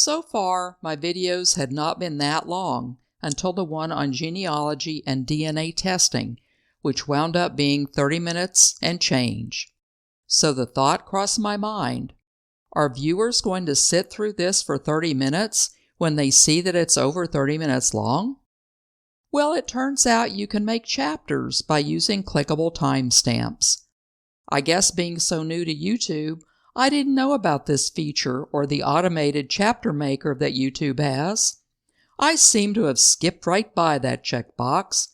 So far, my videos had not been that long until the one on genealogy and DNA testing, which wound up being 30 minutes and change. So the thought crossed my mind, are viewers going to sit through this for 30 minutes when they see that it's over 30 minutes long? Well, it turns out you can make chapters by using clickable timestamps. I guess being so new to YouTube, I didn't know about this feature or the automated chapter maker that YouTube has. I seem to have skipped right by that checkbox.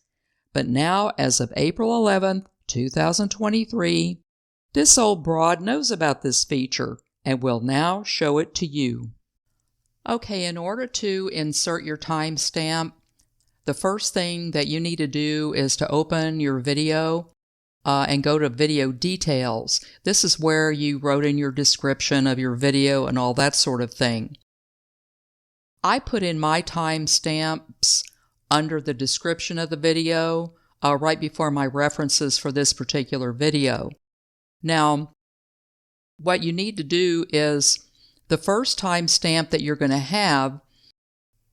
But now, as of April 11th, 2023, this old broad knows about this feature and will now show it to you. Okay, in order to insert your timestamp, the first thing that you need to do is to open your video and go to video details. This is where you wrote in your description of your video and all that sort of thing. I put in my timestamps under the description of the video right before my references for this particular video. Now, what you need to do is the first timestamp that you're going to have,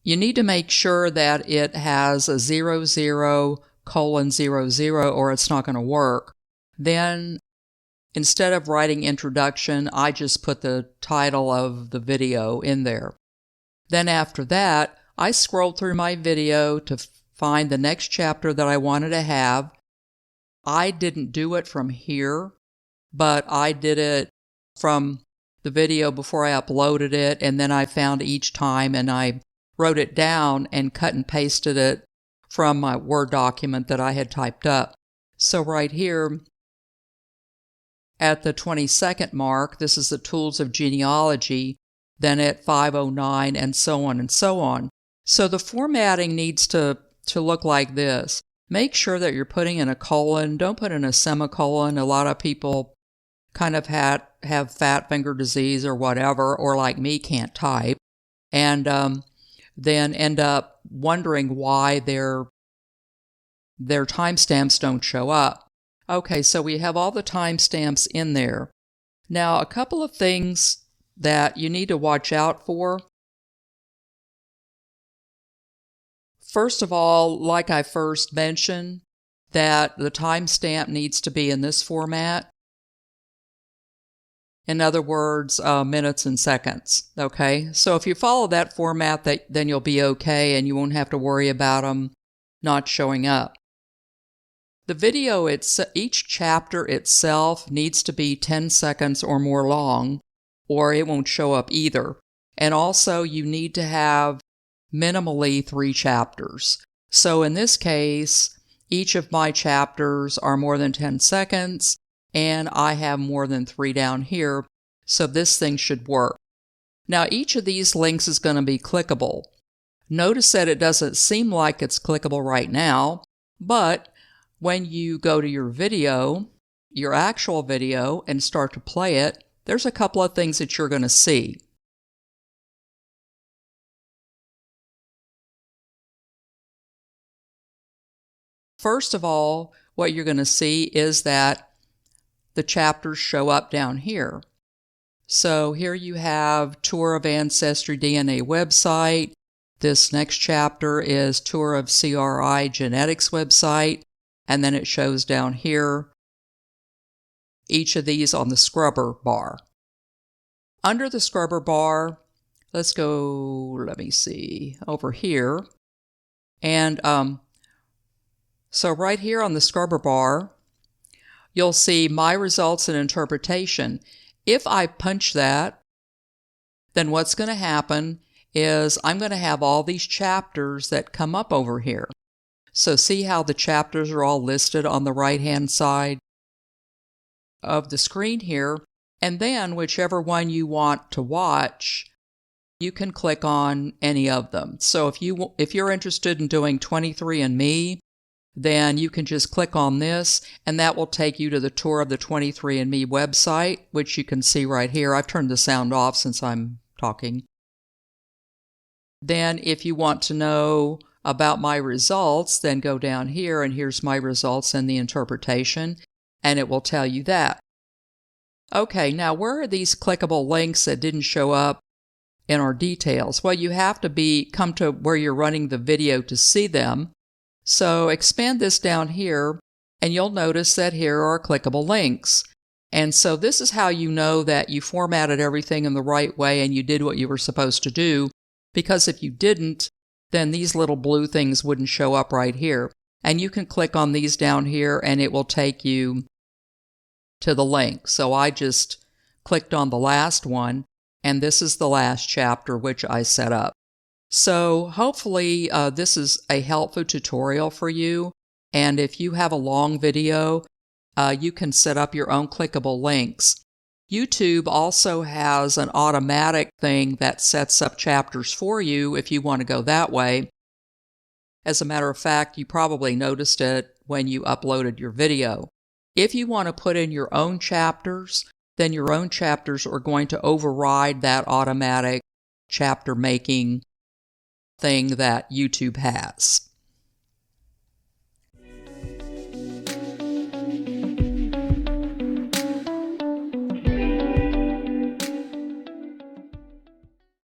you need to make sure that it has a 00:00 or it's not going to work. Then, instead of writing introduction, I just put the title of the video in there. Then after that, I scrolled through my video to find the next chapter that I wanted to have. I didn't do it from here, but I did it from the video before I uploaded it, and then I found each time and I wrote it down and cut and pasted it from my Word document that I had typed up. So right here at the 22nd mark, this is the tools of genealogy, then at 5:09 and so on and so on. So the formatting needs to look like this. Make sure that you're putting in a colon. Don't put in a semicolon. A lot of people kind of have fat finger disease or whatever, or like me, can't type, and then end up wondering why their timestamps don't show up. Okay, so we have all the timestamps in there. Now, a couple of things that you need to watch out for. First of all, like I first mentioned, that the timestamp needs to be in this format. In other words, minutes and seconds, okay? So if you follow that format, then you'll be okay and you won't have to worry about them not showing up. The video, each chapter itself needs to be 10 seconds or more long, or it won't show up either. And also, you need to have minimally 3 chapters. So in this case, each of my chapters are more than 10 seconds, and I have more than 3 down here, so this thing should work. Now, each of these links is going to be clickable. Notice that it doesn't seem like it's clickable right now, but when you go to your video, your actual video, and start to play it, there's a couple of things that you're going to see. First of all, what you're going to see is that the chapters show up down here. So here you have Tour of Ancestry DNA website. This next chapter is Tour of CRI Genetics website. And then it shows down here each of these on the scrubber bar. Under the scrubber bar, let's go, let me see, over here. And so right here on the scrubber bar, you'll see my results and interpretation. If I punch that, then what's going to happen is I'm going to have all these chapters that come up over here. So see how the chapters are all listed on the right-hand side of the screen here, and then whichever one you want to watch, you can click on any of them. So if you're interested in doing 23andMe, then you can just click on this, and that will take you to the tour of the 23andMe website, which you can see right here. I've turned the sound off since I'm talking. Then if you want to know about my results, then go down here, and here's my results and the interpretation, and it will tell you that. Okay, now where are these clickable links that didn't show up in our details? Well, you have to come to where you're running the video to see them. So expand this down here, and you'll notice that here are clickable links. And so this is how you know that you formatted everything in the right way and you did what you were supposed to do, because if you didn't, then these little blue things wouldn't show up right here. And you can click on these down here and it will take you to the link. So I just clicked on the last one, and this is the last chapter which I set up. So hopefully this is a helpful tutorial for you, and if you have a long video, you can set up your own clickable links. YouTube also has an automatic thing that sets up chapters for you if you want to go that way. As a matter of fact, you probably noticed it when you uploaded your video. If you want to put in your own chapters, then your own chapters are going to override that automatic chapter making thing that YouTube has.